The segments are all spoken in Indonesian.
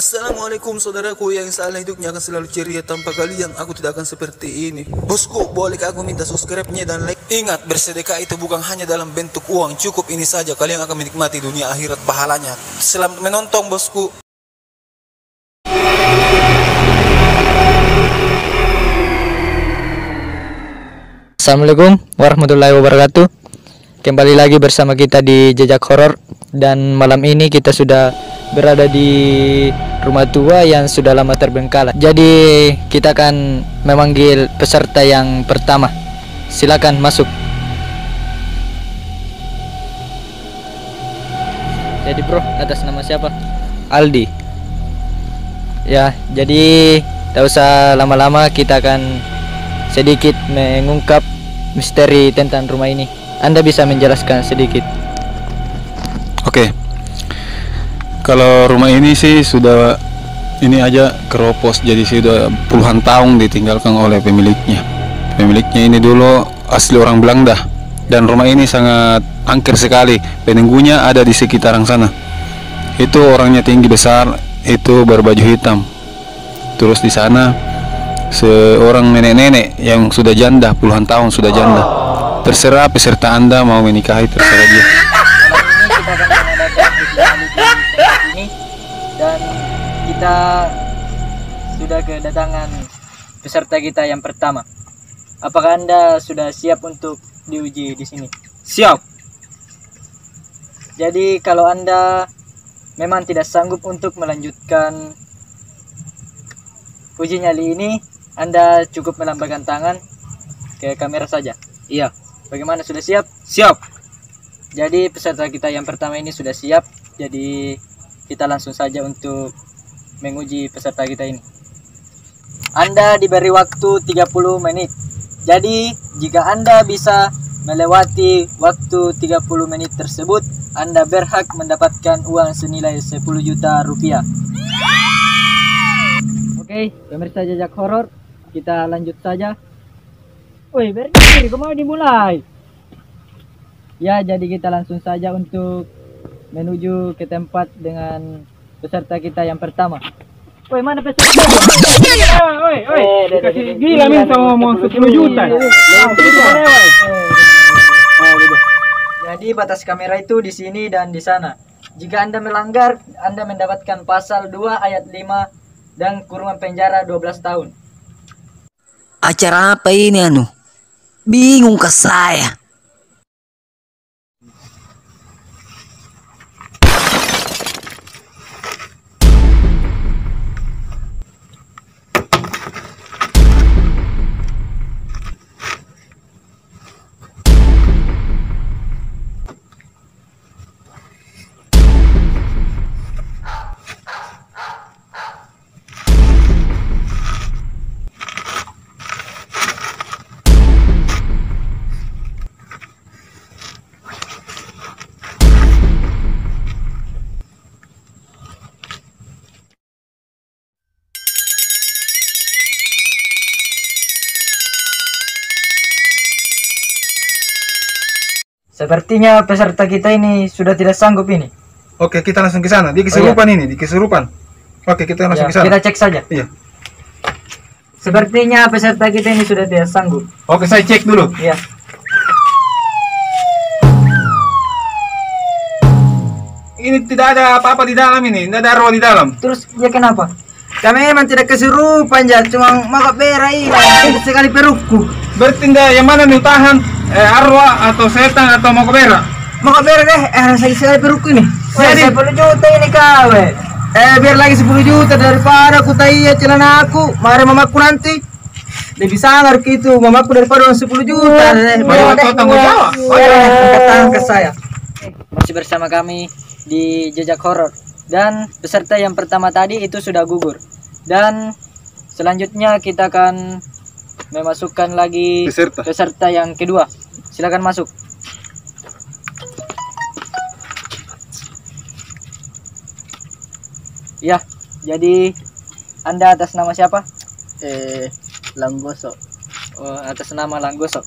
Assalamualaikum saudaraku, yang salah hidupnya akan selalu ceria. Tanpa kalian aku tidak akan seperti ini. Bosku, bolehkah aku minta subscribe-nya dan like? Ingat, bersedekah itu bukan hanya dalam bentuk uang. Cukup ini saja, kalian akan menikmati dunia akhirat pahalanya. Selamat menonton bosku. Assalamualaikum warahmatullahi wabarakatuh. Kembali lagi bersama kita di Jejak Horor. Dan malam ini kita sudah berada di rumah tua yang sudah lama terbengkalai. Jadi kita akan memanggil peserta yang pertama. Silakan masuk. Jadi bro, atas nama siapa? Aldi. Ya, jadi tak usah lama-lama, kita akan sedikit mengungkap misteri tentang rumah ini. Anda bisa menjelaskan sedikit? Oke. Kalau rumah ini sih sudah ini aja keropos, jadi sudah puluhan tahun ditinggalkan oleh pemiliknya. Pemiliknya ini dulu asli orang Belanda dan rumah ini sangat angker sekali. Penunggunya ada di sekitaran sana. Itu orangnya tinggi besar, itu berbaju hitam. Terus di sana seorang nenek-nenek yang sudah janda, puluhan tahun sudah janda. Terserah peserta Anda mau menikahi, terserah dia. Dan kita sudah kedatangan peserta kita yang pertama. Apakah Anda sudah siap untuk diuji di sini? Siap. Jadi kalau Anda memang tidak sanggup untuk melanjutkan uji nyali ini, Anda cukup melambaikan tangan ke kamera saja. Iya. Bagaimana, sudah siap? Siap. Jadi peserta kita yang pertama ini sudah siap. Jadi kita langsung saja untuk menguji peserta kita ini. Anda diberi waktu 30 menit. Jadi jika Anda bisa melewati waktu 30 menit tersebut, Anda berhak mendapatkan uang senilai 10 juta rupiah. Oke, pemirsa Jejak Horor, kita lanjut saja. Woi, berdiri, kok mau dimulai? Ya, jadi kita langsung saja untuk menuju ke tempat dengan peserta kita yang pertama. Woi, mana peserta? Woi, dikasih gila minta ngomong 10 juta. Jadi batas kamera itu di sini dan di sana. Jika Anda melanggar, Anda mendapatkan pasal 2 ayat 5 dan kurungan penjara 12 tahun. Acara apa ini anu? Bingung ke saya. Sepertinya peserta kita ini sudah tidak sanggup ini. Oke, kita langsung ke sana. Dia kesurupan ini, di kesurupan. Oke, kita langsung ke sana. Kita cek saja. Iya. Sepertinya peserta kita ini sudah tidak sanggup. Oke, saya cek dulu. Iya. Ini tidak ada apa-apa di dalam ini, tidak ada arwah di dalam. Terus ya kenapa? Kami memang tidak kesurupan ya, cuma makak berak hilang sekali perutku. Berarti yang mana nih tahan? Arwah atau setan atau mau berak? Makak berak deh, sakit sekali perutku ini. Jadi 10 juta ini kau. Biar lagi 10 juta daripada aku tanya celana aku, mari mamaku nanti. Lebih sangar gitu, mamaku daripada 10 juta. Baru kau tanggung jawab. Angkat ke saya. Masih bersama kami di Jejak Horor. Dan peserta yang pertama tadi itu sudah gugur. Dan selanjutnya kita akan memasukkan lagi peserta yang kedua. Silakan masuk. Ya, jadi Anda atas nama siapa? Langgoso. Oh, atas nama Langgoso.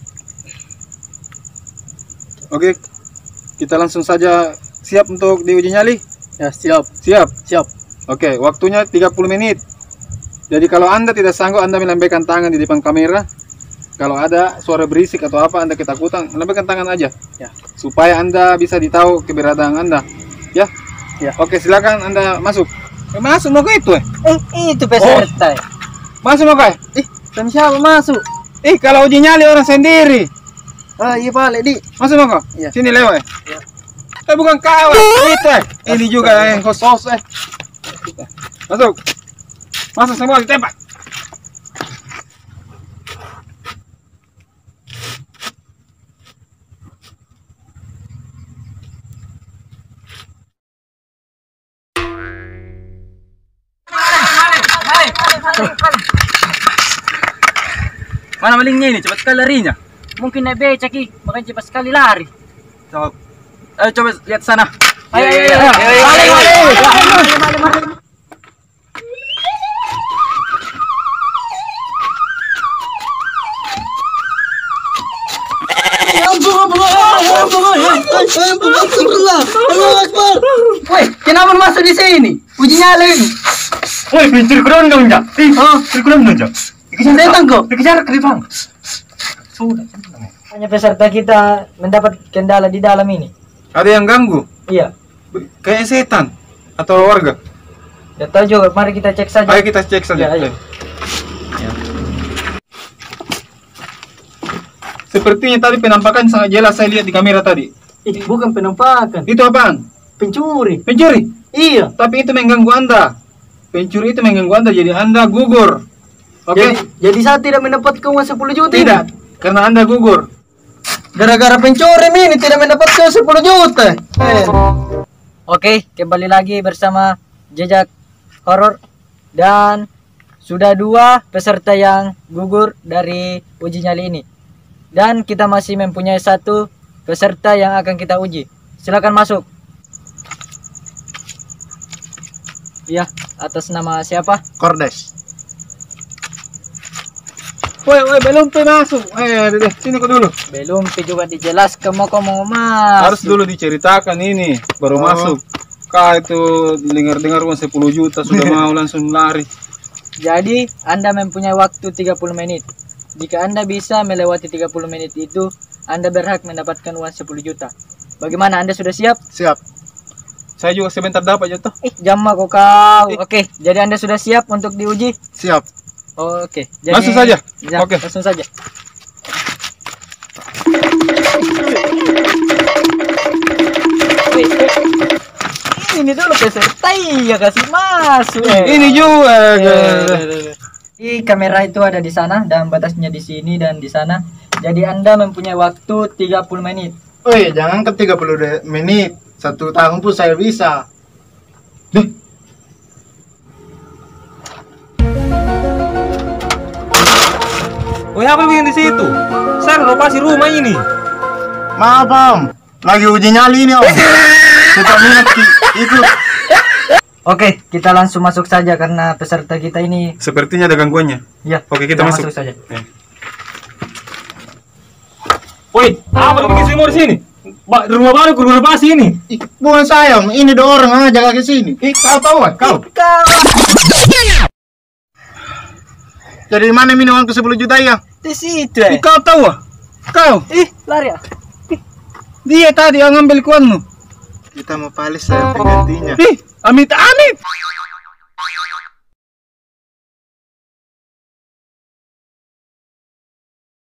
Oke, kita langsung saja siap untuk diuji nyali. Ya, siap. Siap. Siap. Oke, waktunya 30 menit. Jadi kalau Anda tidak sanggup, Anda melambaikan tangan di depan kamera. Kalau ada suara berisik atau apa, Anda ketakutan, lambaikan tangan aja. Ya. Supaya Anda bisa ditahu keberadaan Anda. Ya? Ya. Oke, silakan Anda masuk. Masuk mau ke itu Itu peserta. Masuk mau ke? Sama siapa masuk? Kalau uji nyali orang sendiri. Ah, iya Pak, Ledi. Masuk mau ke? Iya. Sini lewat. Bukan kawan. Itu Ini juga host. Masuk. Masuk semua ditembak. Mana malingnya ini? Cepat sekali larinya. Mungkin naik becak, makanya cepat sekali lari. Ayo coba lihat sana. Ayo. Woi, kenapa masuk di sini? Uji nyali ini. Woi, pintir kurang dong, Jak. Kurang dong, Jak. Setan kok. Dikejar ke depan. Hanya peserta kita mendapat kendala di dalam ini. Ada yang ganggu? Iya. Kayaknya setan atau warga. Ya tahu juga, mari kita cek saja. Ayo kita cek saja. Ya, ayo. Sepertinya tadi penampakan sangat jelas saya lihat di kamera tadi. Bukan penampakan, Itu apaan? pencuri. Pencuri? Iya. Tapi itu mengganggu Anda. Pencuri itu mengganggu Anda, jadi Anda gugur. Oke? Jadi saya tidak mendapatkan uang 10 juta. Tidak, karena Anda gugur. Gara-gara pencuri ini tidak mendapatkan 10 juta. Oke, kembali lagi bersama Jejak Horor dan sudah 2 peserta yang gugur dari uji nyali ini. Dan kita masih mempunyai 1 peserta yang akan kita uji. Silakan masuk. Iya, atas nama siapa? Kordes. Woi, belum masuk. Sini kau dulu. Belum juga dijelaskan mau masuk. Harus dulu diceritakan ini, baru masuk. Itu dengar-dengar uang 10 juta sudah mau langsung lari. Jadi, Anda mempunyai waktu 30 menit. Jika Anda bisa melewati 30 menit itu, Anda berhak mendapatkan uang 10 juta. Bagaimana, Anda sudah siap? Siap. Saya juga sebentar dapat jatuh. Jam kok kau. Oke, jadi Anda sudah siap untuk diuji? Siap. Oke, jadi Langsung saja. Ya, Oke. langsung saja. Ini dulu peserta ya kasih masuk. Ini juga. Di kamera itu ada di sana dan batasnya di sini dan di sana. Jadi Anda mempunyai waktu 30 menit. Oh iya, jangan ke 30 menit. 1 tahun pun saya bisa. Woi, apa bikin di situ? Saya renovasi rumah ini. Maaf, Om. Lagi uji nyali ini, Om. Suka minat ikut. Oke, kita langsung masuk saja karena peserta kita ini. Sepertinya ada gangguannya. Ya. Oke, kita masuk saja. Woi, apa bikin semua di sini? Rumah baru renovasi ini. Bukan saya, Om. Ini 2 orang aja ke sini. Kau tahu kan? Kau. Jadi mana ini uangku 10 juta ya? Di situ. Kau tahu ah? Kau. Lari ya. Dia tadi yang ngambil kuanmu. Kita mau palis saya penggantinya. Amit.